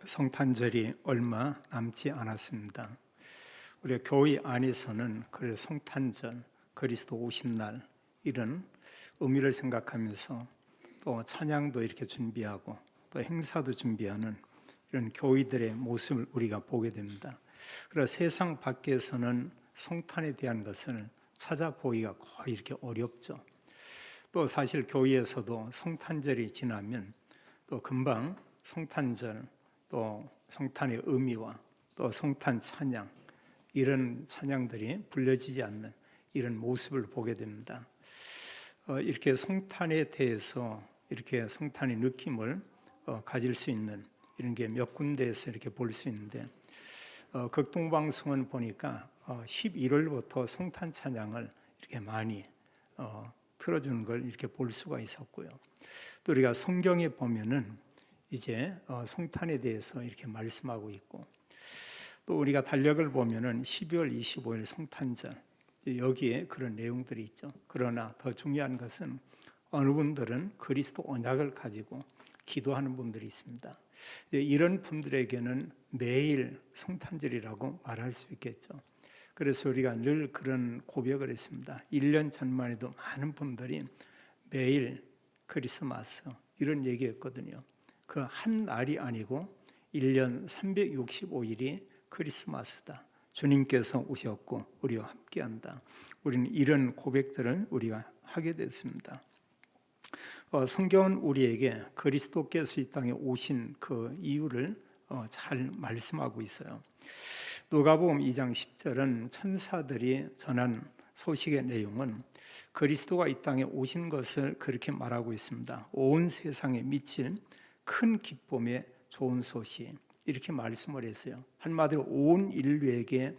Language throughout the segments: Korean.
성탄절이 얼마 남지 않았습니다. 우리가 교회 안에서는 그래 성탄절, 그리스도 오신 날 이런 의미를 생각하면서 또 찬양도 이렇게 준비하고 또 행사도 준비하는 이런 교회들의 모습을 우리가 보게 됩니다. 그래서 세상 밖에서는 성탄에 대한 것을 찾아보기가 거의 이렇게 어렵죠. 또 사실 교회에서도 성탄절이 지나면 또 금방 성탄절 또 성탄의 의미와 또 성탄 찬양 이런 찬양들이 불려지지 않는 이런 모습을 보게 됩니다. 이렇게 성탄에 대해서 이렇게 성탄의 느낌을 가질 수 있는 이런 게 몇 군데에서 이렇게 볼 수 있는데 극동방송은 보니까 11월부터 성탄 찬양을 이렇게 많이 틀어주는 걸 이렇게 볼 수가 있었고요. 또 우리가 성경에 보면은 이제 성탄에 대해서 이렇게 말씀하고 있고 또 우리가 달력을 보면은 12월 25일 성탄절 여기에 그런 내용들이 있죠. 그러나 더 중요한 것은 어느 분들은 그리스도 언약을 가지고 기도하는 분들이 있습니다. 이런 분들에게는 매일 성탄절이라고 말할 수 있겠죠. 그래서 우리가 늘 그런 고백을 했습니다. 1년 전만 해도 많은 분들이 매일 크리스마스 이런 얘기했거든요. 그 한 날이 아니고 1년 365일이 크리스마스다. 주님께서 오셨고 우리와 함께한다. 우리는 이런 고백들을 우리가 하게 됐습니다. 성경은 우리에게 그리스도께서 이 땅에 오신 그 이유를 잘 말씀하고 있어요. 누가복음 2장 10절은 천사들이 전한 소식의 내용은 그리스도가 이 땅에 오신 것을 그렇게 말하고 있습니다. 온 세상에 미칠 큰 기쁨의 좋은 소식 이렇게 말씀을 했어요. 한마디로 온 인류에게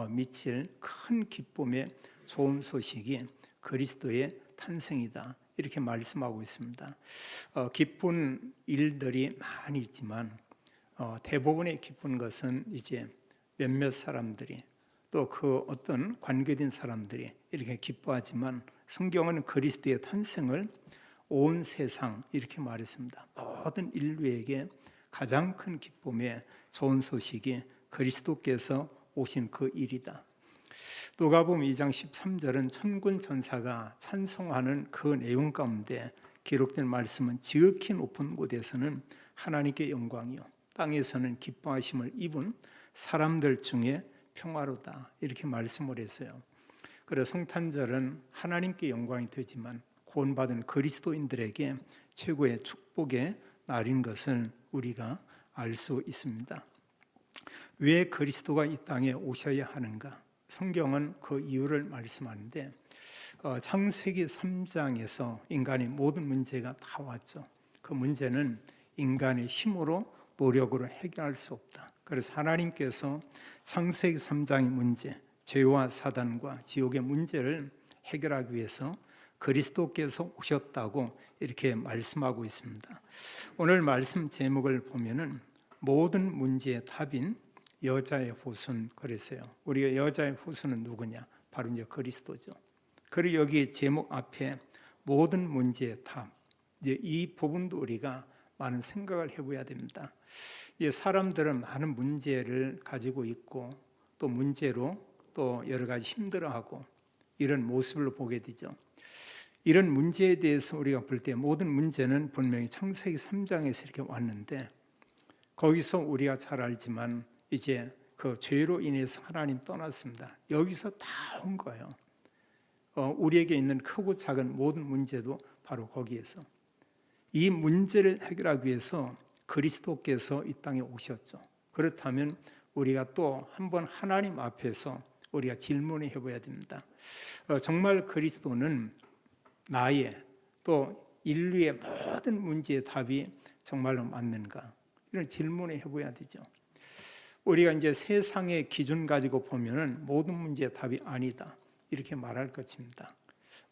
미칠 큰 기쁨의 좋은 소식이 그리스도의 탄생이다 이렇게 말씀하고 있습니다. 기쁜 일들이 많이 있지만 대부분의 기쁜 것은 이제 몇몇 사람들이 또 그 어떤 관계된 사람들이 이렇게 기뻐하지만 성경은 그리스도의 탄생을 온 세상 이렇게 말했습니다. 모든 인류에게 가장 큰 기쁨의 좋은 소식이 그리스도께서 오신 그 일이다. 누가복음 2장 13절은 천군 천사가 찬송하는 그 내용 가운데 기록된 말씀은 지극히 높은 곳에서는 하나님께 영광이요 땅에서는 기뻐하심을 입은 사람들 중에 평화로다 이렇게 말씀을 했어요. 그래서 성탄절은 하나님께 영광이 되지만 구원받은 그리스도인들에게 최고의 축복의 날인 것을 우리가 알 수 있습니다. 왜 그리스도가 이 땅에 오셔야 하는가? 성경은 그 이유를 말씀하는데 창세기 3장에서 인간의 모든 문제가 다 왔죠. 그 문제는 인간의 힘으로 노력으로 해결할 수 없다. 그래서 하나님께서 창세기 3장의 문제, 죄와 사단과 지옥의 문제를 해결하기 위해서 그리스도께서 오셨다고 이렇게 말씀하고 있습니다. 오늘 말씀 제목을 보면은 모든 문제의 답인 여자의 후손 그랬어요. 우리가 여자의 후손은 누구냐? 바로 이제 그리스도죠. 그리고 여기 제목 앞에 모든 문제의 답, 이제 이 부분도 우리가 많은 생각을 해봐야 됩니다. 사람들은 많은 문제를 가지고 있고 또 문제로 또 여러 가지 힘들어하고 이런 모습을 보게 되죠. 이런 문제에 대해서 우리가 볼 때 모든 문제는 분명히 창세기 3장에서 이렇게 왔는데 거기서 우리가 잘 알지만 이제 그 죄로 인해서 하나님 떠났습니다. 여기서 다 온 거예요. 우리에게 있는 크고 작은 모든 문제도 바로 거기에서 이 문제를 해결하기 위해서 그리스도께서 이 땅에 오셨죠. 그렇다면 우리가 또 한번 하나님 앞에서 우리가 질문을 해봐야 됩니다. 정말 그리스도는 나의 또 인류의 모든 문제의 답이 정말로 맞는가? 이런 질문을 해봐야 되죠. 우리가 이제 세상의 기준 가지고 보면은 모든 문제의 답이 아니다 이렇게 말할 것입니다.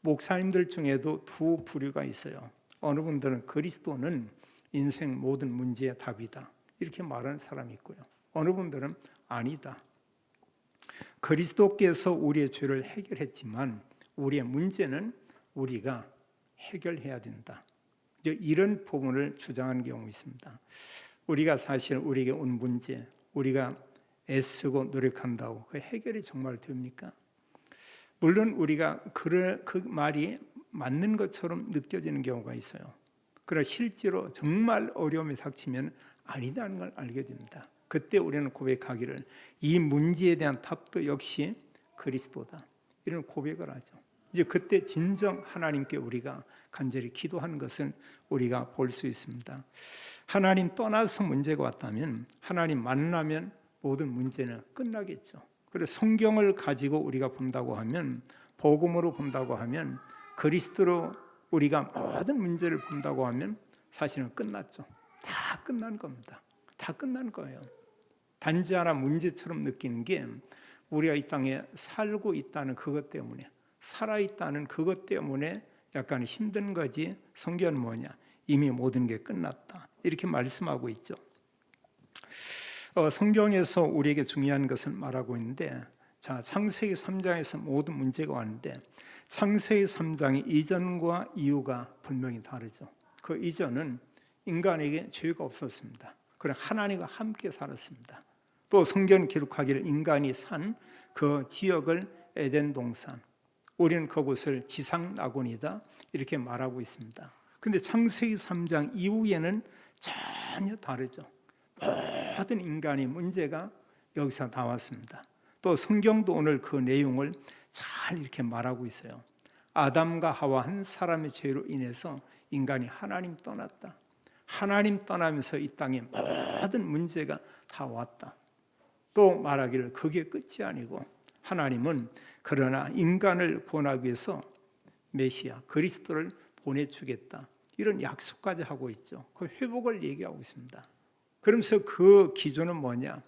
목사님들 중에도 두 부류가 있어요. 어느 분들은 그리스도는 인생 모든 문제의 답이다 이렇게 말하는 사람이 있고요. 어느 분들은 아니다. 그리스도께서 우리의 죄를 해결했지만 우리의 문제는 우리가 해결해야 된다. 이제 이런 부분을 주장하는 경우 있습니다. 우리가 사실 우리에게 온 문제, 우리가 애쓰고 노력한다고 그 해결이 정말 됩니까? 물론 우리가 그 말이 맞는 것처럼 느껴지는 경우가 있어요. 그러나 실제로 정말 어려움이 닥치면 아니다는 걸 알게 됩니다. 그때 우리는 고백하기를 이 문제에 대한 답도 역시 그리스도다, 이런 고백을 하죠. 이제 그때 진정 하나님께 우리가 간절히 기도하는 것은 우리가 볼 수 있습니다. 하나님 떠나서 문제가 왔다면, 하나님 만나면 모든 문제는 끝나겠죠. 그래서 성경을 가지고 우리가 본다고 하면, 복음으로 본다고 하면, 그리스도로 우리가 모든 문제를 본다고 하면 사실은 끝났죠. 다 끝난 겁니다. 다 끝난 거예요. 단지 하나 문제처럼 느끼는 게 우리가 이 땅에 살고 있다는 그것 때문에, 살아있다는 그것 때문에 약간 힘든 거지, 성경은 뭐냐? 이미 모든 게 끝났다, 이렇게 말씀하고 있죠. 성경에서 우리에게 중요한 것을 말하고 있는데, 자, 창세기 3장에서 모든 문제가 왔는데 창세기 3장의 이전과 이후가 분명히 다르죠. 그 이전은 인간에게 죄가 없었습니다. 그러나 하나님과 함께 살았습니다. 또 성경 기록하기를 인간이 산 그 지역을 에덴 동산, 우리는 그곳을 지상 낙원이다, 이렇게 말하고 있습니다. 근데 창세기 3장 이후에는 전혀 다르죠. 모든 인간의 문제가 여기서 나왔습니다. 또 성경도 오늘 그 내용을 잘 이렇게 말하고 있어요. 아담과 하와 한 사람의 죄로 인해서 인간이 하나님 떠났다. 하나님 떠나면서 이 땅에 모든 문제가 다 왔다. 또 말하기를 그게 끝이 아니고 하나님은 그러나 인간을 구원하기 위해서 메시아 그리스도를 보내주겠다, 이런 약속까지 하고 있죠. 그 회복을 얘기하고 있습니다. 그러면서 그 기준은 뭐냐?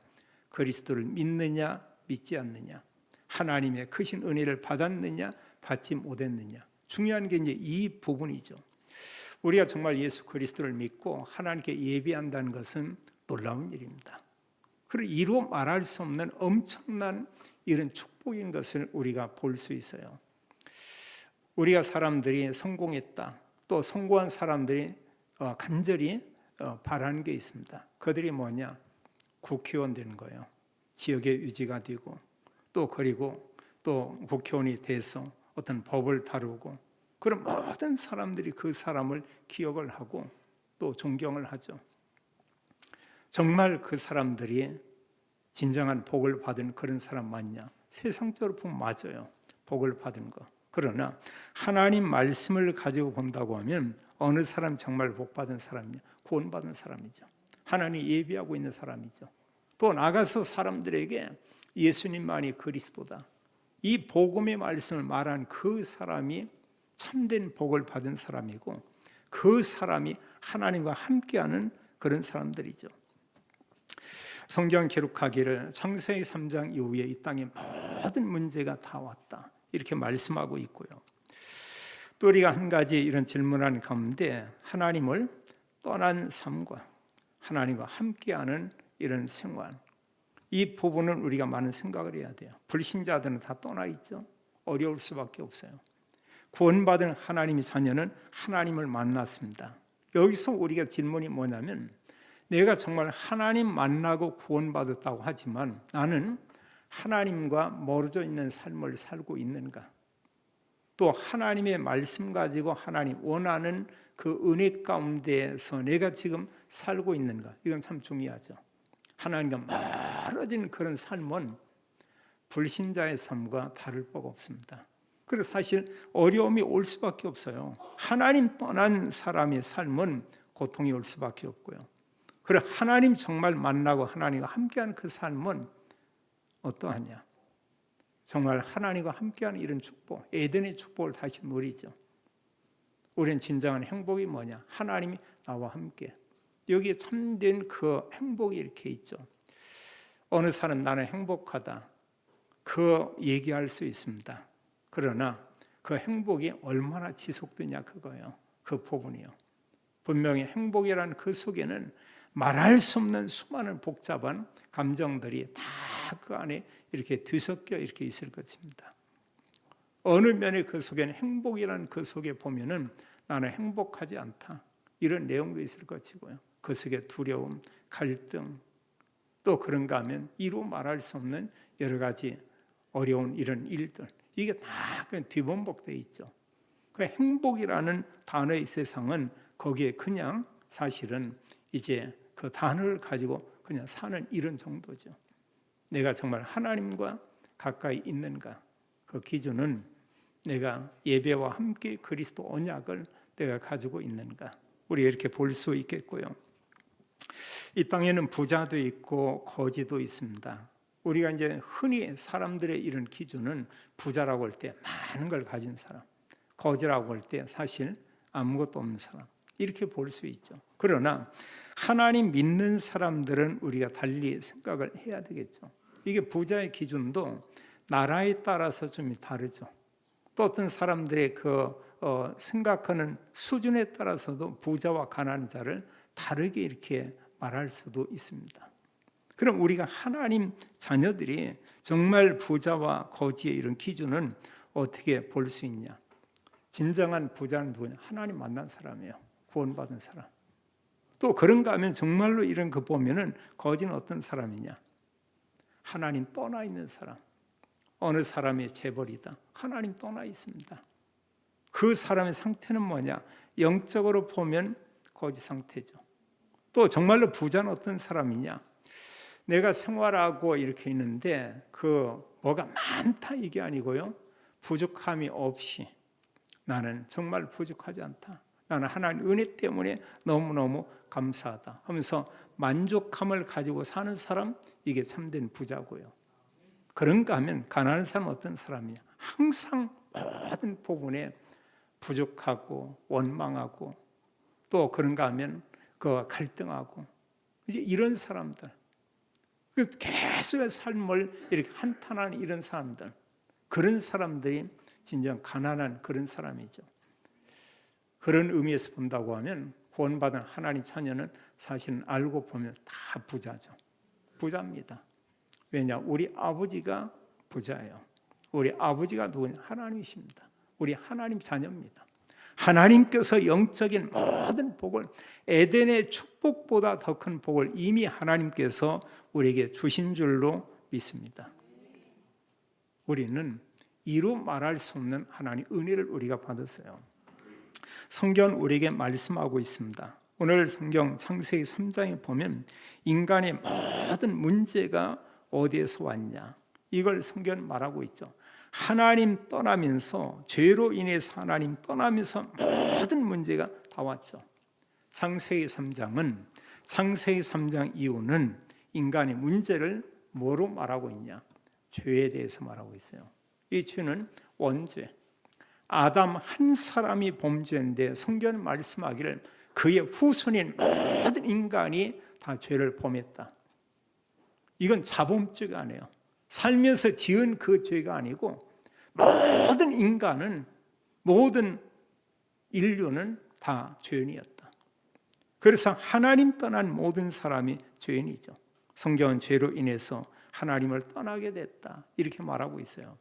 그리스도를 믿느냐 믿지 않느냐, 하나님의 크신 은혜를 받았느냐 받지 못했느냐. 중요한 게 이제 이 부분이죠. 우리가 정말 예수 그리스도를 믿고 하나님께 예배한다는 것은 놀라운 일입니다. 그리고 이루 말할 수 없는 엄청난 이런 축복인 것을 우리가 볼 수 있어요. 우리가 사람들이 성공했다, 또 성공한 사람들이 간절히 바라는 게 있습니다. 그들이 뭐냐? 국회의원 되는 거예요. 지역의 유지가 되고, 또 그리고 또 국회의원이 돼서 어떤 법을 다루고, 그런 모든 사람들이 그 사람을 기억을 하고 또 존경을 하죠. 정말 그 사람들이 진정한 복을 받은 그런 사람 맞냐? 세상적으로 보면 맞아요. 복을 받은 거. 그러나 하나님 말씀을 가지고 본다고 하면 어느 사람 정말 복 받은 사람이냐? 구원받은 사람이죠. 하나님 예비하고 있는 사람이죠. 또 나가서 사람들에게 예수님만이 그리스도다, 이 복음의 말씀을 말한 그 사람이 참된 복을 받은 사람이고, 그 사람이 하나님과 함께하는 그런 사람들이죠. 성경 기록하기를 창세기 3장 이후에 이 땅에 모든 문제가 다 왔다, 이렇게 말씀하고 있고요. 또 우리가 한 가지 이런 질문하는 가운데, 하나님을 떠난 삶과 하나님과 함께하는 이런 생활, 이 부분은 우리가 많은 생각을 해야 돼요. 불신자들은 다 떠나 있죠. 어려울 수밖에 없어요. 구원받은 하나님의 자녀는 하나님을 만났습니다. 여기서 우리가 질문이 뭐냐면, 내가 정말 하나님 만나고 구원받았다고 하지만 나는 하나님과 멀어져 있는 삶을 살고 있는가? 또 하나님의 말씀 가지고 하나님 원하는 그 은혜 가운데에서 내가 지금 살고 있는가? 이건 참 중요하죠. 하나님과 멀어진 그런 삶은 불신자의 삶과 다를 바가 없습니다. 그래서 사실 어려움이 올 수밖에 없어요. 하나님 떠난 사람의 삶은 고통이 올 수밖에 없고요. 그래, 하나님 정말 만나고 하나님과 함께하는 그 삶은 어떠하냐? 정말 하나님과 함께하는 이런 축복, 에덴의 축복을 다시 누리죠. 우리는 진정한 행복이 뭐냐? 하나님이 나와 함께. 여기에 참된 그 행복이 이렇게 있죠. 어느 사람 나는 행복하다, 그 얘기할 수 있습니다. 그러나 그 행복이 얼마나 지속되냐, 그거예요. 그 부분이요. 분명히 행복이라는 그 속에는 말할 수 없는 수많은 복잡한 감정들이 다 그 안에 이렇게 뒤섞여 이렇게 있을 것입니다. 어느 면에 그 속에는 행복이라는 그 속에 보면은 나는 행복하지 않다, 이런 내용도 있을 것이고요. 그 속에 두려움, 갈등, 또 그런가 하면 이루 말할 수 없는 여러 가지 어려운 이런 일들, 이게 다 그냥 뒤범벅되어 있죠. 그 행복이라는 단어의 세상은 거기에 그냥 사실은 이제 그 단어를 가지고 그냥 사는 이런 정도죠. 내가 정말 하나님과 가까이 있는가, 그 기준은 내가 예배와 함께 그리스도 언약을 내가 가지고 있는가, 우리 이렇게 볼 수 있겠고요. 이 땅에는 부자도 있고 거지도 있습니다. 우리가 이제 흔히 사람들의 이런 기준은 부자라고 할 때 많은 걸 가진 사람, 거지라고 할 때 사실 아무것도 없는 사람, 이렇게 볼 수 있죠. 그러나 하나님 믿는 사람들은 우리가 달리 생각을 해야 되겠죠. 이게 부자의 기준도 나라에 따라서 좀 다르죠. 또 어떤 사람들의 생각하는 수준에 따라서도 부자와 가난한 자를 다르게 이렇게 말할 수도 있습니다. 그럼 우리가 하나님 자녀들이 정말 부자와 거지의 이런 기준은 어떻게 볼 수 있냐? 진정한 부자는 누구냐? 하나님 만난 사람이에요. 구원받은 사람. 또 그런가 하면 정말로 이런 거 보면은 거지는 어떤 사람이냐? 하나님 떠나 있는 사람. 어느 사람의 재벌이다. 하나님 떠나 있습니다. 그 사람의 상태는 뭐냐? 영적으로 보면 거지 상태죠. 또 정말로 부자는 어떤 사람이냐? 내가 생활하고 이렇게 있는데 그 뭐가 많다 이게 아니고요. 부족함이 없이 나는 정말 부족하지 않다. 나는 하나님 은혜 때문에 너무너무 감사하다 하면서 만족함을 가지고 사는 사람, 이게 참된 부자고요. 그런가 하면 가난한 사람은 어떤 사람이냐? 항상 모든 부분에 부족하고 원망하고 또 그런가 하면 그 갈등하고 이제 이런 사람들, 계속의 삶을 이렇게 한탄하는 이런 사람들, 그런 사람들이 진정 가난한 그런 사람이죠. 그런 의미에서 본다고 하면 구원받은 하나님 자녀는 사실은 알고 보면 다 부자죠. 부자입니다. 왜냐? 우리 아버지가 부자예요. 우리 아버지가 누구냐? 하나님이십니다. 우리 하나님 자녀입니다. 하나님께서 영적인 모든 복을, 에덴의 축복보다 더 큰 복을 이미 하나님께서 우리에게 주신 줄로 믿습니다. 우리는 이루 말할 수 없는 하나님의 은혜를 우리가 받았어요. 성경 우리에게 말씀하고 있습니다. 오늘 성경 창세기 3장에 보면 인간의 모든 문제가 어디에서 왔냐, 이걸 성경은 말하고 있죠. 하나님 떠나면서, 죄로 인해서 하나님 떠나면서 모든 문제가 다 왔죠. 창세기 3장은, 창세기 3장 이후는 인간의 문제를 뭐로 말하고 있냐? 죄에 대해서 말하고 있어요. 이 죄는 원죄, 아담 한 사람이 범죄인데 성경은 말씀하기를 그의 후손인 모든 인간이 다 죄를 범했다. 이건 자범죄가 아니에요. 살면서 지은 그 죄가 아니고 모든 인간은, 모든 인류는 다 죄인이었다. 그래서 하나님 떠난 모든 사람이 죄인이죠. 성경은 죄로 인해서 하나님을 떠나게 됐다, 이렇게 말하고 있어요.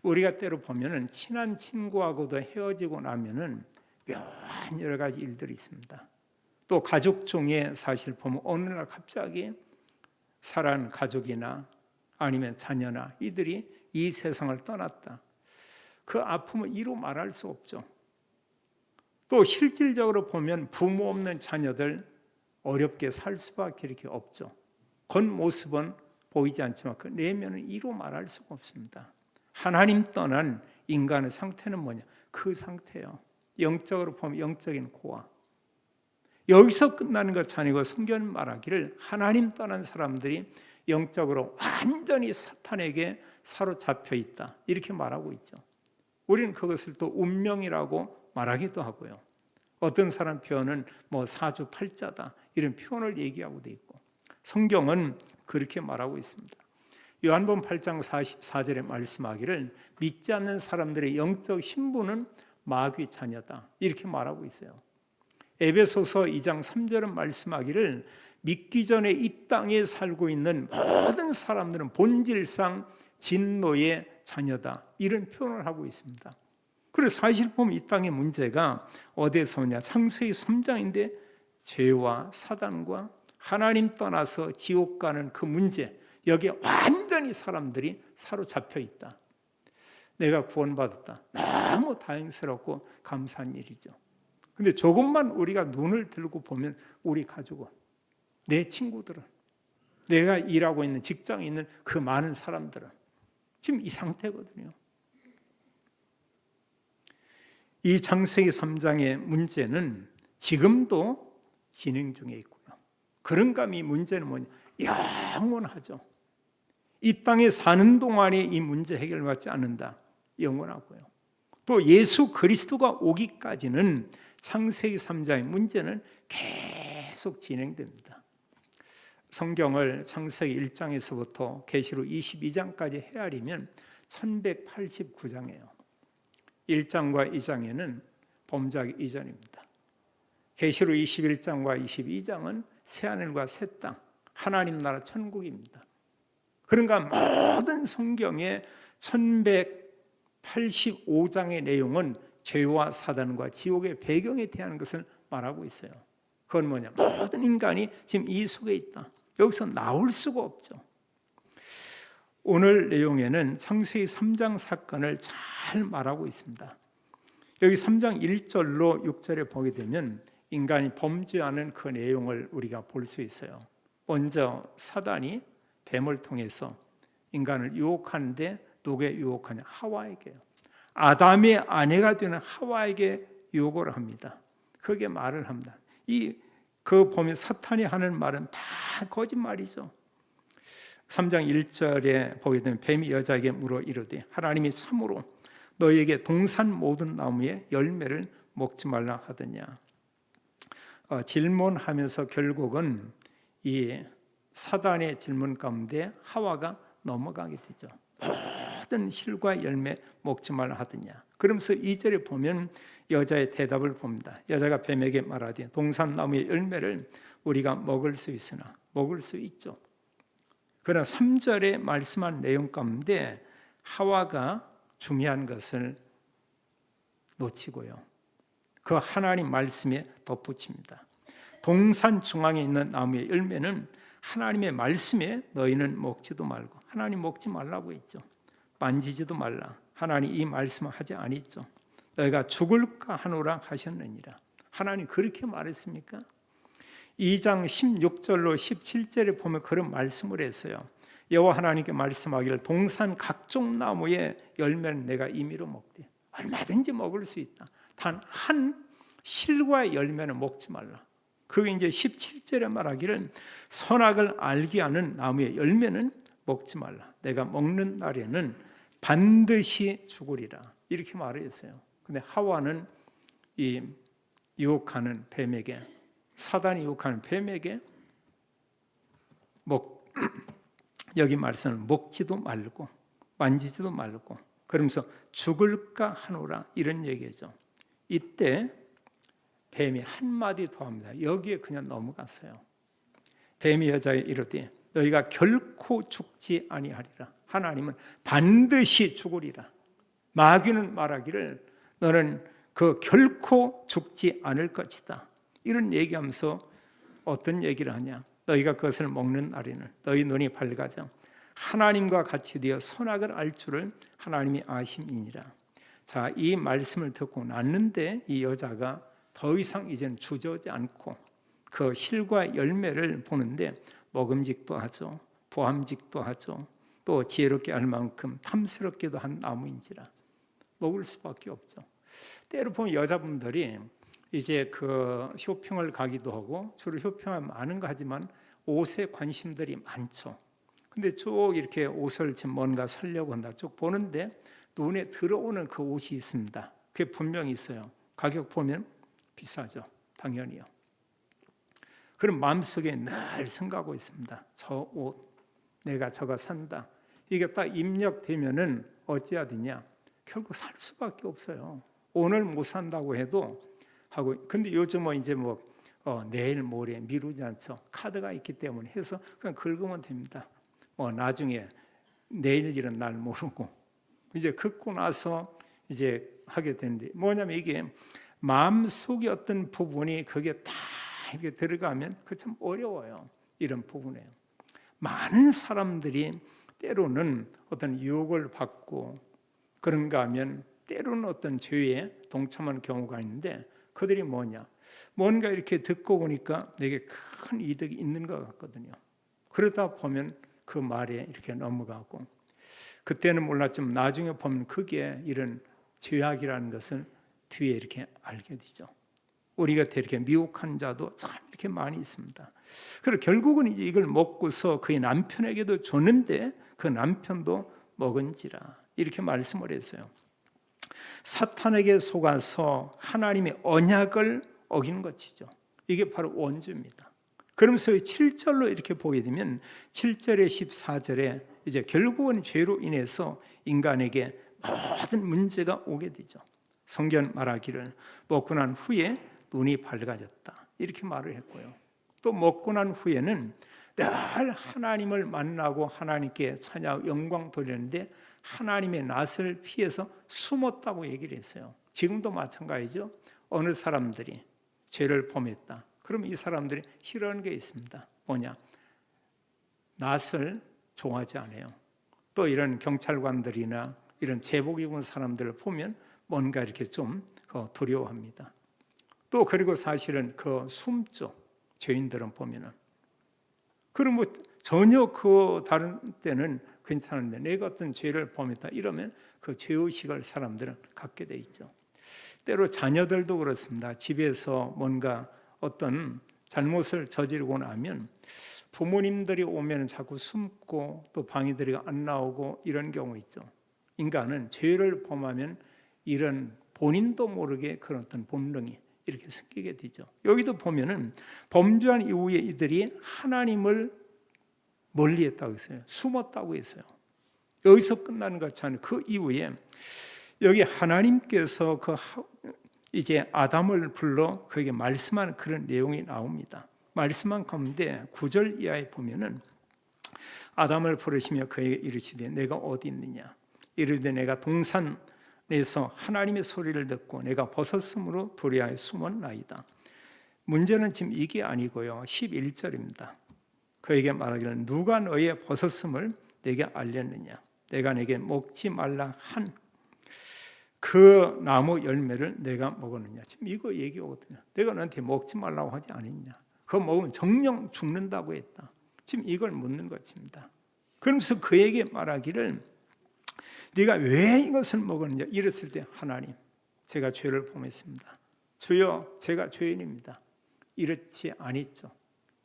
우리가 때로 보면은 친한 친구하고도 헤어지고 나면은 묘한 여러 가지 일들이 있습니다. 또 가족 중에 사실 보면 어느 날 갑자기 사랑하는 가족이나 아니면 자녀나 이들이 이 세상을 떠났다. 그 아픔을 이루 말할 수 없죠. 또 실질적으로 보면 부모 없는 자녀들 어렵게 살 수밖에 이렇게 없죠. 겉모습은 보이지 않지만 그 내면은 이루 말할 수가 없습니다. 하나님 떠난 인간의 상태는 뭐냐? 그 상태예요. 영적으로 보면 영적인 고아. 여기서 끝나는 것 아니고 성경은 말하기를 하나님 떠난 사람들이 영적으로 완전히 사탄에게 사로잡혀 있다, 이렇게 말하고 있죠. 우리는 그것을 또 운명이라고 말하기도 하고요. 어떤 사람 표현은 사주팔자다, 이런 표현을 얘기하고 돼 있고, 성경은 그렇게 말하고 있습니다. 요한복음 8장 44절에 말씀하기를 믿지 않는 사람들의 영적 신분은 마귀 자녀다, 이렇게 말하고 있어요. 에베소서 2장 3절은 말씀하기를 믿기 전에 이 땅에 살고 있는 모든 사람들은 본질상 진노의 자녀다, 이런 표현을 하고 있습니다. 그래서 사실 보면 이 땅의 문제가 어디에서 오냐? 창세기 3장인데 죄와 사단과 하나님 떠나서 지옥 가는 그 문제, 여기에 완전히 사람들이 사로잡혀 있다. 내가 구원받았다. 너무 다행스럽고 감사한 일이죠. 근데 조금만 우리가 눈을 들고 보면 우리 가족은, 내 친구들은, 내가 일하고 있는 직장에 있는 그 많은 사람들은 지금 이 상태거든요. 이 창세기 3장의 문제는 지금도 진행 중에 있고요. 그런가 하면 이 문제는 뭐냐? 영원하죠. 이 땅에 사는 동안에 이 문제 해결받지 않는다. 영원하고요. 또 예수 그리스도가 오기까지는 창세기 3장의 문제는 계속 진행됩니다. 성경을 창세기 1장에서부터 계시록 22장까지 헤아리면 1189장이에요. 1장과 2장에는 범죄하기 이전입니다. 계시록 21장과 22장은 새하늘과 새 땅, 하나님 나라 천국입니다. 그러니까 모든 성경의 1185장의 내용은 죄와 사단과 지옥의 배경에 대한 것을 말하고 있어요. 그건 뭐냐? 모든 인간이 지금 이 속에 있다. 여기서 나올 수가 없죠. 오늘 내용에는 창세기 3장 사건을 잘 말하고 있습니다. 여기 3장 1절로 6절에 보게 되면 인간이 범죄하는 그 내용을 우리가 볼 수 있어요. 먼저 사단이 뱀을 통해서 인간을 유혹하는데 누구에 유혹하냐? 하와에게요. 아담의 아내가 되는 하와에게 유혹을 합니다. 그게 말을 합니다. 그 보면 사탄이 하는 말은 다 거짓말이죠. 3장 1절에 보게 되면 뱀이 여자에게 물어 이르되 하나님이 참으로 너희에게 동산 모든 나무의 열매를 먹지 말라 하더냐. 질문하면서 결국은 이 사단의 질문 가운데 하와가 넘어가게 되죠. 모든 실과 열매 먹지 말라 하더냐. 그러면서 2절에 보면 여자의 대답을 봅니다. 여자가 뱀에게 말하되 동산 나무의 열매를 우리가 먹을 수 있으나 먹을 수 있죠. 그러나 3절에 말씀한 내용 가운데 하와가 중요한 것을 놓치고요. 그 하나님 말씀에 덧붙입니다. 동산 중앙에 있는 나무의 열매는 하나님의 말씀에 너희는 먹지도 말고, 하나님 먹지 말라고 했죠. 만지지도 말라. 하나님 이 말씀을 하지 아니했죠. 너희가 죽을까 하노라 하셨느니라. 하나님 그렇게 말했습니까? 2장 16절로 17절에 보면 그런 말씀을 했어요. 여호와 하나님께 말씀하기를 동산 각종 나무의 열매는 내가 임의로 먹되 얼마든지 먹을 수 있다. 단 한 실과의 열매는 먹지 말라. 그게 이제 17절에 말하기를 선악을 알게 하는 나무의 열매는 먹지 말라. 내가 먹는 날에는 반드시 죽으리라. 이렇게 말했어요. 근데 하와는 이 유혹하는 뱀에게, 사단이 유혹하는 뱀에게 여기 말씀을 먹지도 말고 만지지도 말고 그러면서 죽을까 하노라 이런 얘기죠. 이때 뱀이 한마디 더 합니다. 여기에 그냥 넘어갔어요. 뱀이 여자에 이르되 너희가 결코 죽지 아니하리라. 하나님은 반드시 죽으리라. 마귀는 말하기를 너는 그 결코 죽지 않을 것이다. 이런 얘기하면서 어떤 얘기를 하냐? 너희가 그것을 먹는 날에는 너희 눈이 밝아져 하나님과 같이 되어 선악을 알 줄을 하나님이 아심이니라. 자, 이 말씀을 듣고 났는데 이 여자가 더 이상 이제는 주저하지 않고 그 실과 열매를 보는데 먹음직도 하죠. 보암직도 하죠. 또 지혜롭게 할 만큼 탐스럽게도 한 나무인지라. 먹을 수밖에 없죠. 때로 보면 여자분들이 이제 그 쇼핑을 가기도 하고 주로 쇼핑하면 많은 거 하지만 옷에 관심들이 많죠. 근데 쭉 이렇게 옷을 지금 뭔가 사려고 한다. 쭉 보는데 눈에 들어오는 그 옷이 있습니다. 그게 분명히 있어요. 가격 보면 비싸죠. 당연히요. 그럼 마음속에 늘 생각하고 있습니다. 저 옷, 내가 저거 산다. 이게 딱 입력되면은 어찌해야 되냐? 결국 살 수밖에 없어요. 오늘 못 산다고 해도 하고. 근데 요즘은 이제 내일 모레 미루지 않죠. 카드가 있기 때문에 해서 그냥 긁으면 됩니다. 나중에 내일 일은 날 모르고 이제 긁고 나서 이제 하게 되는데 뭐냐면 이게 마음속의 어떤 부분이 그게 다 이렇게 들어가면 그 참 어려워요. 이런 부분에 많은 사람들이 때로는 어떤 유혹을 받고 그런가 하면 때로는 어떤 죄에 동참하는 경우가 있는데, 그들이 뭐냐, 뭔가 이렇게 듣고 보니까 내게 큰 이득이 있는 것 같거든요. 그러다 보면 그 말에 이렇게 넘어가고, 그때는 몰랐지만 나중에 보면 그게 이런 죄악이라는 것을 뒤에 이렇게 알게 되죠. 우리 곁에 이렇게 미혹한 자도 참 이렇게 많이 있습니다. 그리고 결국은 이제 이걸 먹고서 그의 남편에게도 줬는데 그 남편도 먹은지라 이렇게 말씀을 했어요. 사탄에게 속아서 하나님의 언약을 어긴 것이죠. 이게 바로 원죄입니다. 그러면서 7절로 이렇게 보게 되면 7절에 14절에 이제 결국은 죄로 인해서 인간에게 모든 문제가 오게 되죠. 성경 말하기를 먹고 난 후에 눈이 밝아졌다 이렇게 말을 했고요. 또 먹고 난 후에는 늘 하나님을 만나고 하나님께 찬양 영광 돌리는데 하나님의 낯을 피해서 숨었다고 얘기를 했어요. 지금도 마찬가지죠. 어느 사람들이 죄를 범했다. 그럼 이 사람들이 싫어하는 게 있습니다. 뭐냐? 낯을 좋아하지 않아요. 또 이런 경찰관들이나 이런 제복 입은 사람들을 보면 뭔가 이렇게 좀 두려워합니다. 또 그리고 사실은 그 숨죠. 죄인들은 보면은. 그럼 뭐 전혀 그 다른 때는 괜찮은데 내가 어떤 죄를 범했다 이러면 그 죄의식을 사람들은 갖게 돼 있죠. 때로 자녀들도 그렇습니다. 집에서 뭔가 어떤 잘못을 저지르고 나면 부모님들이 오면 자꾸 숨고 또 방에 들어가 안 나오고 이런 경우 있죠. 인간은 죄를 범하면 이런 본인도 모르게 그런 어떤 본능이 이렇게 생기게 되죠. 여기도 보면은 범죄한 이후에 이들이 하나님을 멀리했다고 했어요. 숨었다고 했어요. 여기서 끝나는 것이 아니라 그 이후에 여기 하나님께서 이제 아담을 불러 그에게 말씀하는 그런 내용이 나옵니다. 말씀한 가운데 9절 이하에 보면은 아담을 부르시며 그에게 이르시되 내가 어디 있느냐 이르되 내가 동산에서 하나님의 소리를 듣고 내가 벗었으므로 도리하여 숨었나이다. 문제는 지금 이게 아니고요. 11절입니다. 그에게 말하기를 누가 너의 벗었음을 내게 알렸느냐 내가 내게 먹지 말라 한 그 나무 열매를 내가 먹었느냐. 지금 이거 얘기하거든요. 내가 너한테 먹지 말라고 하지 않았냐. 그거 먹으면 정령 죽는다고 했다. 지금 이걸 묻는 것입니다. 그러면서 그에게 말하기를 네가 왜 이것을 먹었느냐 이랬을 때 하나님 제가 죄를 범했습니다. 주여 제가 죄인입니다. 이렇지 않았죠.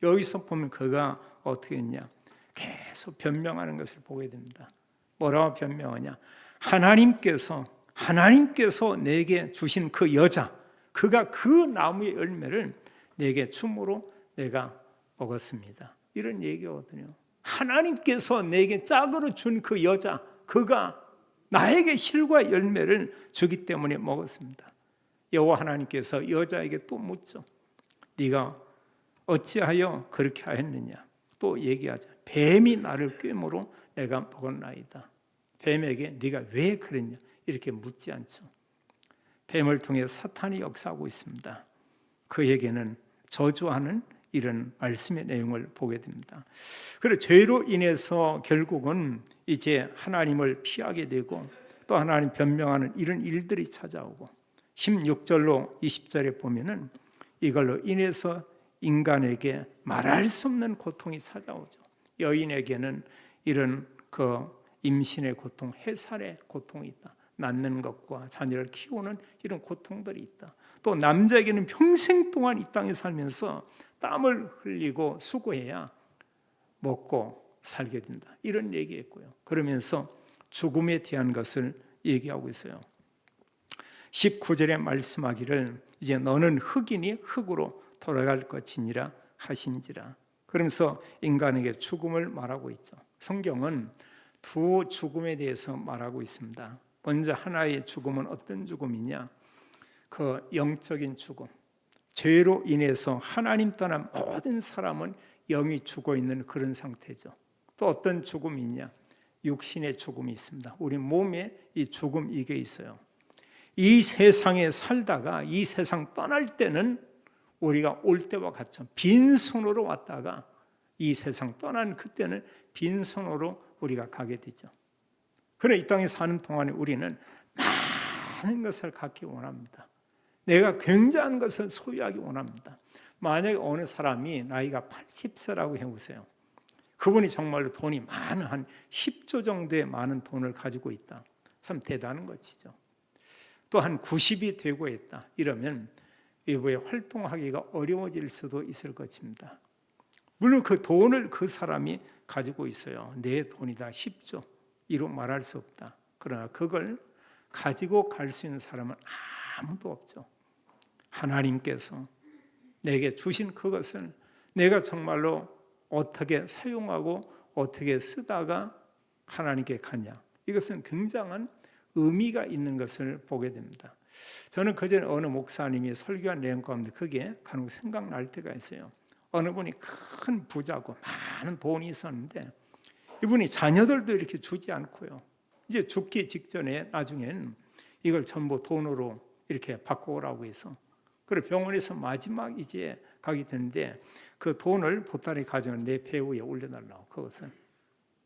여기서 보면 그가 어떻게 했냐 계속 변명하는 것을 보게 됩니다. 뭐라고 변명하냐 하나님께서 내게 주신 그 여자 그가 그 나무의 열매를 내게 춤으로 내가 먹었습니다. 이런 얘기거든요. 하나님께서 내게 짝으로 준 그 여자 그가 나에게 실과 열매를 주기 때문에 먹었습니다. 여호와 하나님께서 여자에게 또 묻죠. 네가 어찌하여 그렇게 하였느냐 또 얘기하자. 뱀이 나를 꾀므로 내가 먹었나이다. 뱀에게 네가 왜 그랬냐 이렇게 묻지 않죠. 뱀을 통해 사탄이 역사하고 있습니다. 그에게는 저주하는 이런 말씀의 내용을 보게 됩니다. 그리고 죄로 인해서 결국은 이제 하나님을 피하게 되고 또 하나님 변명하는 이런 일들이 찾아오고 16절로 20절에 보면은 이걸로 인해서 인간에게 말할 수 없는 고통이 찾아오죠. 여인에게는 이런 그 임신의 고통, 해살의 고통이 있다. 낳는 것과 자녀를 키우는 이런 고통들이 있다. 또 남자에게는 평생 동안 이 땅에 살면서 땀을 흘리고 수고해야 먹고 살게 된다. 이런 얘기했고요. 그러면서 죽음에 대한 것을 얘기하고 있어요. 19절에 말씀하기를 이제 너는 흙이니 흙으로 돌아갈 것이니라 하신지라. 그러면서 인간에게 죽음을 말하고 있죠. 성경은 두 죽음에 대해서 말하고 있습니다. 먼저 하나의 죽음은 어떤 죽음이냐? 그 영적인 죽음. 죄로 인해서 하나님 떠난 모든 사람은 영이 죽어 있는 그런 상태죠. 또 어떤 죽음이 있냐? 육신의 죽음이 있습니다. 우리 몸에 이 죽음 이게 있어요. 이 세상에 살다가 이 세상 떠날 때는 우리가 올 때와 같죠. 빈손으로 왔다가 이 세상 떠난 그때는 빈손으로 우리가 가게 되죠. 그러나 이 땅에 사는 동안에 우리는 많은 것을 갖기 원합니다. 내가 굉장한 것을 소유하기 원합니다. 만약에 어느 사람이 나이가 80세라고 해보세요. 그분이 정말로 돈이 많은 한 10조 정도의 많은 돈을 가지고 있다. 참 대단한 것이죠. 또 한 90이 되고 있다. 이러면 외부에 활동하기가 어려워질 수도 있을 것입니다. 물론 그 돈을 그 사람이 가지고 있어요. 내 돈이다 10조 이로 말할 수 없다. 그러나 그걸 가지고 갈 수 있는 사람은 아무도 없죠. 하나님께서 내게 주신 그것을 내가 정말로 어떻게 사용하고 어떻게 쓰다가 하나님께 가냐, 이것은 굉장한 의미가 있는 것을 보게 됩니다. 저는 그전에 어느 목사님이 설교한 내용 가운데 그게 간혹 생각날 때가 있어요. 어느 분이 큰 부자고 많은 돈이 있었는데 이분이 자녀들도 이렇게 주지 않고요, 이제 죽기 직전에 나중엔 이걸 전부 돈으로 이렇게 바꿔오라고 해서, 그리고 병원에서 마지막 이제 가게 되는데 그 돈을 보따리 가져온 내 배 위에 올려달라고, 그것을.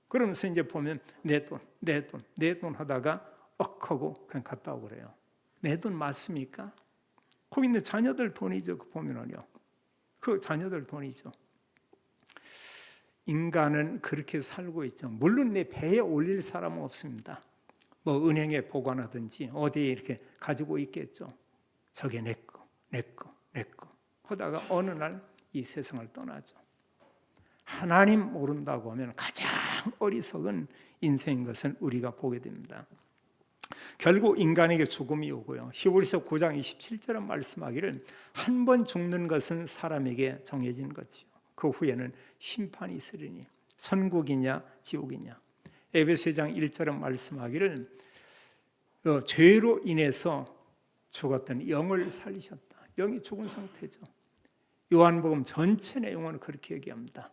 그러면서 이제 보면 내 돈 하다가 하고 그냥 갔다 오고 그래요. 내 돈 맞습니까? 거기 있는 자녀들 돈이죠. 그 보면은요, 그 자녀들 돈이죠. 인간은 그렇게 살고 있죠. 물론 내 배에 올릴 사람은 없습니다. 뭐 은행에 보관하든지 어디에 이렇게 가지고 있겠죠. 저게 내 거 하다가 어느 날 이 세상을 떠나죠. 하나님 모른다고 하면 가장 어리석은 인생인 것을 우리가 보게 됩니다. 결국 인간에게 죽음이 오고요. 히브리서 9장 27절은 말씀하기를 한 번 죽는 것은 사람에게 정해진 것이요, 그 후에는 심판이 있으리니 천국이냐 지옥이냐. 에베소 2장 1절은 말씀하기를 죄로 인해서 죽었던 영을 살리셨다. 영이 죽은 상태죠. 요한복음 전체 내용은 그렇게 얘기합니다.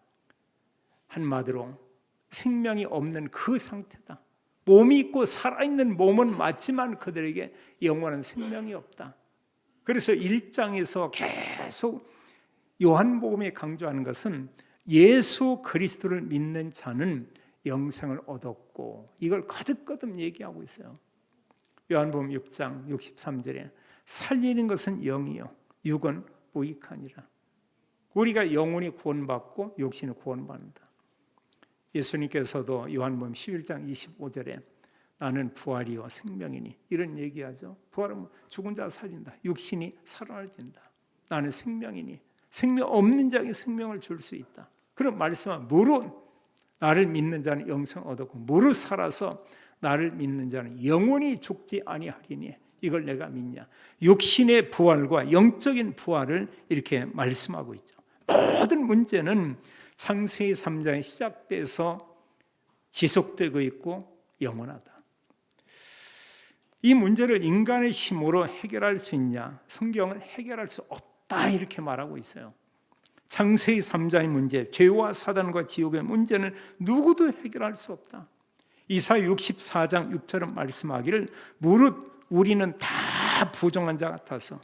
한마디로 생명이 없는 그 상태다. 몸이 있고 살아있는 몸은 맞지만 그들에게 영원한 생명이 없다. 그래서 1장에서 계속 요한복음에 강조하는 것은 예수 그리스도를 믿는 자는 영생을 얻었고, 이걸 거듭거듭 얘기하고 있어요. 요한복음 6장 63절에 살리는 것은 영이요 육은 무익하니라. 우리가 영혼이 구원받고 육신이 구원받는다. 예수님께서도 요한복음 11장 25절에 나는 부활이요 생명이니 이런 얘기하죠. 부활은 죽은 자 살린다. 육신이 살아날 된다. 나는 생명이니 생명 없는 자에게 생명을 줄 수 있다. 그런 말씀은 무릇 나를 믿는 자는 영생 얻었고 무릇 살아서 나를 믿는 자는 영원히 죽지 아니하리니 이걸 내가 믿냐. 육신의 부활과 영적인 부활을 이렇게 말씀하고 있죠. 모든 문제는 창세기 3장에 시작돼서 지속되고 있고 영원하다. 이 문제를 인간의 힘으로 해결할 수 있냐? 성경은 해결할 수 없다 이렇게 말하고 있어요. 창세기 3장의 문제, 죄와 사단과 지옥의 문제는 누구도 해결할 수 없다. 이사야 64장 6절은 말씀하기를 무릇 우리는 다 부정한 자 같아서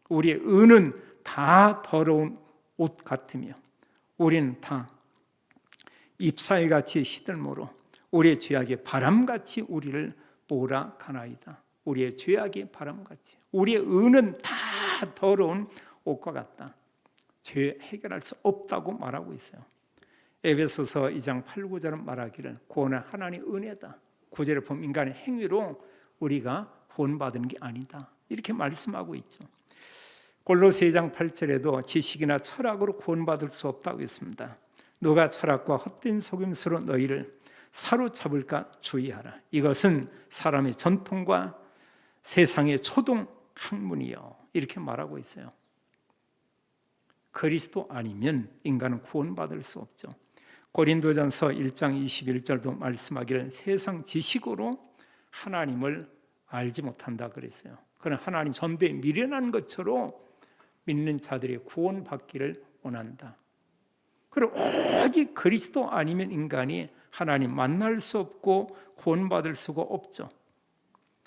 우리의 의는 다 더러운 옷 같으며 우리는 다 잎사귀같이 시들므로 우리의 죄악이 바람같이 우리를 몰아가나이다. 우리의 죄악이 바람같이, 우리의 의는 다 더러운 옷과 같다. 죄 해결할 수 없다고 말하고 있어요. 에베소서 2장 8, 9절은 말하기를 구원은 하나님의 은혜다. 9절에 보면 인간의 행위로 우리가 구원받은 게 아니다 이렇게 말씀하고 있죠. 골로새 2장 8절에도 지식이나 철학으로 구원받을 수 없다고 했습니다. 누가 철학과 헛된 속임수로 너희를 사로잡을까 주의하라. 이것은 사람의 전통과 세상의 초동 학문이요 이렇게 말하고 있어요. 그리스도 아니면 인간은 구원받을 수 없죠. 고린도전서 1장 21절도 말씀하기를 세상 지식으로 하나님을 알지 못한다 그랬어요. 그러나 하나님 전대에 미련한 것처럼 믿는 자들이 구원받기를 원한다. 그리고 오직 그리스도 아니면 인간이 하나님 만날 수 없고 구원받을 수가 없죠.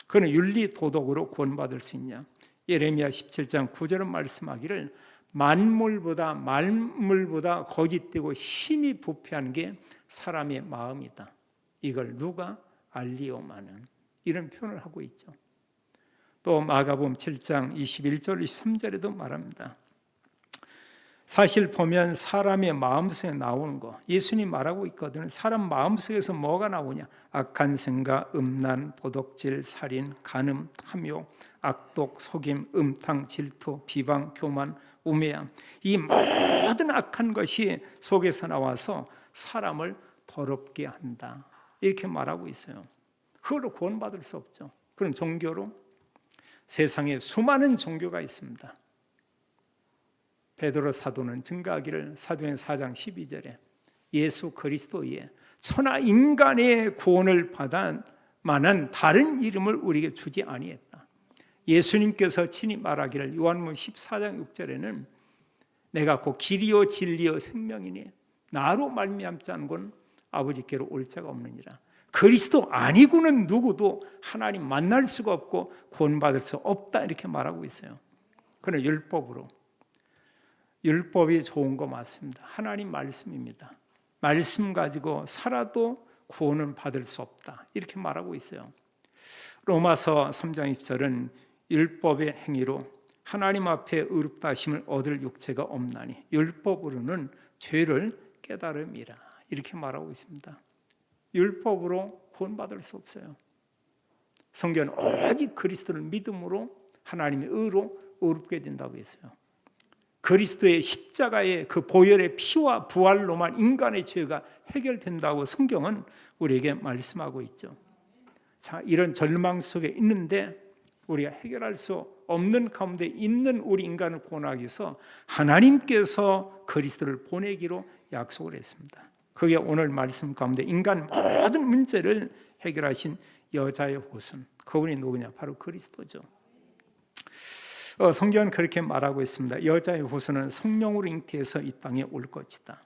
그는 윤리 도덕으로 구원받을 수 있냐? 예레미야 17장 9절은 말씀하기를 만물보다 거짓되고 힘이 부패한 게 사람의 마음이다. 이걸 누가 알리오마는, 이런 표현을 하고 있죠. 또 마가복음 7장 21절 23절에도 말합니다. 사실 보면 사람의 마음속에 나오는 거, 예수님 말하고 있거든요. 사람 마음속에서 뭐가 나오냐? 악한 생각, 음란, 도덕질, 살인, 간음, 탐욕, 악독, 속임, 음탕, 질투, 비방, 교만, 우매함, 이 모든 악한 것이 속에서 나와서 사람을 더럽게 한다, 이렇게 말하고 있어요. 그걸로 구원받을 수 없죠. 그런 종교로 세상에 수많은 종교가 있습니다. 베드로 사도는 증거하기를 사도행 4장 12절에 예수 그리스도의 천하 인간의 구원을 받을 만한 다른 이름을 우리에게 주지 아니했다. 예수님께서 친히 말하기를 요한복음 14장 6절에는 내가 곧 길이요 진리요 생명이니 나로 말미암지 않고는 아버지께로 올 자가 없느니라. 그리스도 아니고는 누구도 하나님 만날 수가 없고 구원받을 수 없다, 이렇게 말하고 있어요. 그러나 율법이 좋은 거 맞습니다. 하나님 말씀입니다. 말씀 가지고 살아도 구원은 받을 수 없다, 이렇게 말하고 있어요. 로마서 3장 20절은 율법의 행위로 하나님 앞에 의롭다 하심을 얻을 육체가 없나니 율법으로는 죄를 깨달음이라, 이렇게 말하고 있습니다. 율법으로 구원받을 수 없어요. 성경은 오직 그리스도를 믿음으로 하나님의 의로 의롭게 된다고 했어요. 그리스도의 십자가의 그 보혈의 피와 부활로만 인간의 죄가 해결된다고 성경은 우리에게 말씀하고 있죠. 자, 이런 절망 속에 있는데 우리가 해결할 수 없는 가운데 있는 우리 인간을 구원하기 위해서 하나님께서 그리스도를 보내기로 약속을 했습니다. 그게 오늘 말씀 가운데 인간 모든 문제를 해결하신 여자의 후손, 그분이 누구냐? 바로 그리스도죠. 성경은 그렇게 말하고 있습니다. 여자의 후손은 성령으로 잉태해서 이 땅에 올 것이다.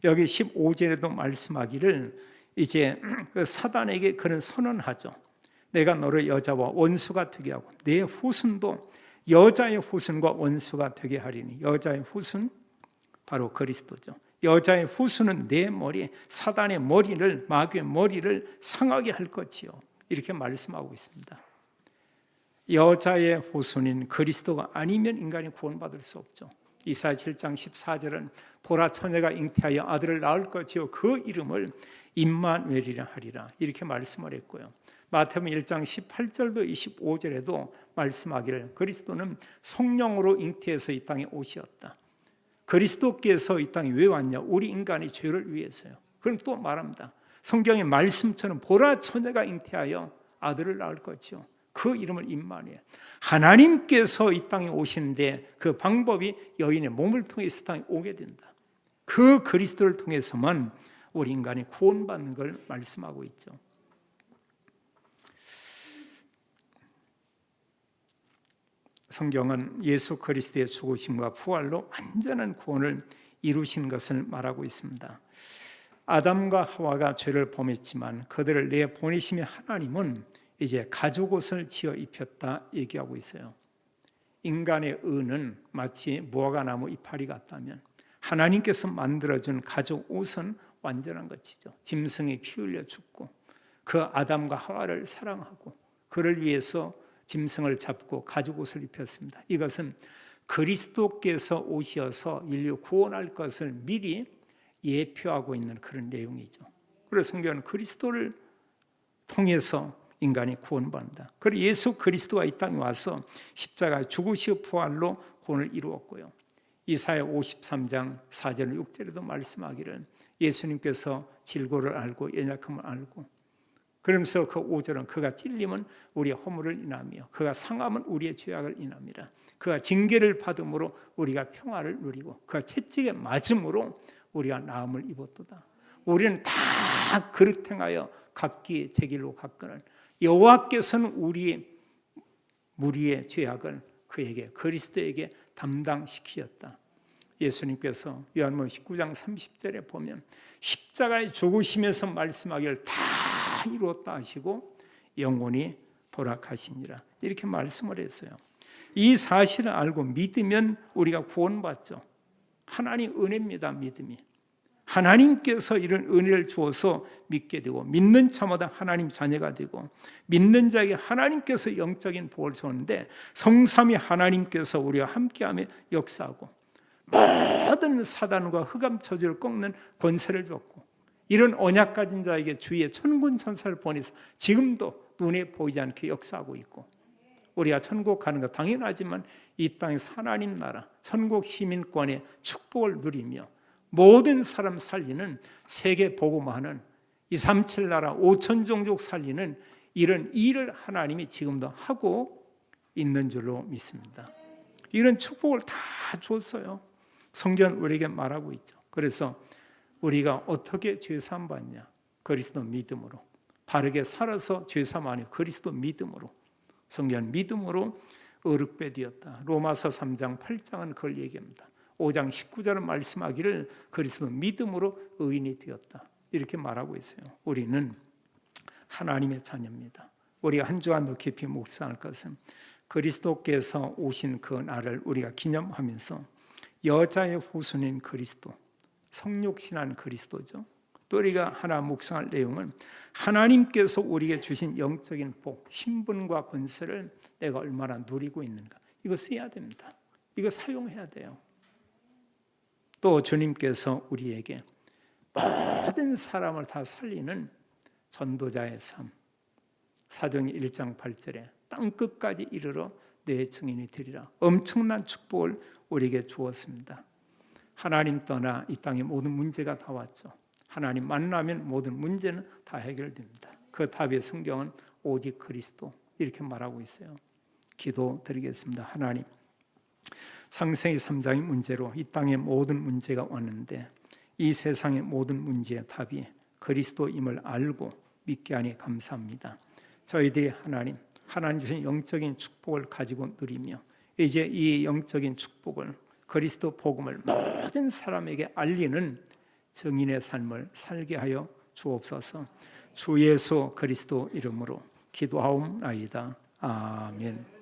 여기 15절에도 말씀하기를 이제 사단에게 그런 선언하죠. 내가 너를 여자와 원수가 되게 하고 내 후손도 여자의 후손과 원수가 되게 하리니, 여자의 후손 바로 그리스도죠. 여자의 후손은 내 머리, 사단의 머리를, 마귀의 머리를 상하게 할 것이요, 이렇게 말씀하고 있습니다. 여자의 후손인 그리스도가 아니면 인간이 구원받을 수 없죠. 이사야 7장 14절은 보라 처녀가 잉태하여 아들을 낳을 것이요 그 이름을 임마누엘이라 하리라, 이렇게 말씀을 했고요. 마태복음 1장 18절도 25절에도 말씀하기를 그리스도는 성령으로 잉태해서 이 땅에 오셨다. 그리스도께서 이 땅에 왜 왔냐? 우리 인간의 죄를 위해서요. 그럼 또 말합니다. 성경의 말씀처럼 보라 처녀가 잉태하여 아들을 낳을 것이요 그 이름을 임마누엘. 하나님께서 이 땅에 오시는데 그 방법이 여인의 몸을 통해서 이 땅에 오게 된다. 그 그리스도를 통해서만 우리 인간이 구원받는 걸 말씀하고 있죠. 성경은 예수 그리스도의 죽으심과 부활로 완전한 구원을 이루신 것을 말하고 있습니다. 아담과 하와가 죄를 범했지만 그들을 내보내심의 하나님은 이제 가죽 옷을 지어 입혔다 얘기하고 있어요. 인간의 의는 마치 무화과나무 이파리 같다면 하나님께서 만들어준 가죽 옷은 완전한 것이죠. 짐승이 피 흘려 죽고 그 아담과 하와를 사랑하고 그를 위해서 짐승을 잡고 가죽 옷을 입혔습니다. 이것은 그리스도께서 오셔서 인류 구원할 것을 미리 예표하고 있는 그런 내용이죠. 그래서 성경은 그리스도를 통해서 인간이 구원받는다. 그리고 예수 그리스도가 이 땅에 와서 십자가에 죽으시고 부활로 구원을 이루었고요. 이사야 53장 4절 6절에도 말씀하기를 예수님께서 질고를 알고 연약함을 알고, 그러면서 그 5절은 그가 찔림은 우리의 허물을 인하며 그가 상함은 우리의 죄악을 인함이라. 그가 징계를 받음으로 우리가 평화를 누리고 그가 채찍에 맞음으로 우리가 나음을 입었도다. 우리는 다 그릇 행하여 각기 제 길로 갔거늘 여호와께서는 우리 무리의 죄악을 그에게 그리스도에게 담당시키셨다. 예수님께서 요한복음 19장 30절에 보면 십자가에 죽으시면서 말씀하기를 다 이루었다 하시고 영원히 돌아가시니라, 이렇게 말씀을 했어요. 이 사실을 알고 믿으면 우리가 구원받죠. 하나님 은혜입니다. 믿음이. 하나님께서 이런 은혜를 주어서 믿게 되고 믿는 자마다 하나님 자녀가 되고 믿는 자에게 하나님께서 영적인 복을 주는데 성삼위 하나님께서 우리와 함께하며 역사하고 모든 사단과 흑암 저주를 꺾는 권세를 줬고 이런 언약 가진 자에게 주위에 천군 천사를 보내서 지금도 눈에 보이지 않게 역사하고 있고 우리가 천국 가는 거 당연하지만 이 땅에서 하나님 나라 천국 시민권의 축복을 누리며 모든 사람 살리는 세계 복음화는 237 나라 5천 종족 살리는 이런 일을 하나님이 지금도 하고 있는 줄로 믿습니다. 이런 축복을 다 줬어요. 성경 우리에게 말하고 있죠. 그래서 우리가 어떻게 죄사함 받냐? 그리스도 믿음으로. 바르게 살아서 죄사함 아니고 그리스도 믿음으로. 성경 믿음으로 의롭게 되었다. 로마서 3장 8장은 그걸 얘기합니다. 5장 19절은 말씀하기를 그리스도 믿음으로 의인이 되었다. 이렇게 말하고 있어요. 우리는 하나님의 자녀입니다. 우리가 한 주간 더 깊이 묵상할 것은 그리스도께서 오신 그 날을 우리가 기념하면서 여자의 후손인 그리스도, 성육신한 그리스도죠. 또 우리가 하나 묵상할 내용은 하나님께서 우리에게 주신 영적인 복, 신분과 권세를 내가 얼마나 누리고 있는가. 이거 써야 됩니다. 이거 사용해야 돼요. 또 주님께서 우리에게 모든 사람을 다 살리는 전도자의 삶, 사도행 1장 8절에 땅끝까지 이르러 내 증인이 되리라. 엄청난 축복을 우리에게 주었습니다. 하나님 떠나 이 땅에 모든 문제가 다 왔죠. 하나님 만나면 모든 문제는 다 해결됩니다. 그 답의 성경은 오직 그리스도 이렇게 말하고 있어요. 기도드리겠습니다. 하나님, 창세기 3장의 문제로 이 땅의 모든 문제가 왔는데 이 세상의 모든 문제의 답이 그리스도임을 알고 믿게 하니 감사합니다. 저희들이 하나님 주신 영적인 축복을 가지고 누리며 이제 이 영적인 축복을 그리스도 복음을 모든 사람에게 알리는 증인의 삶을 살게 하여 주옵소서. 주 예수 그리스도 이름으로 기도하옵나이다. 아멘.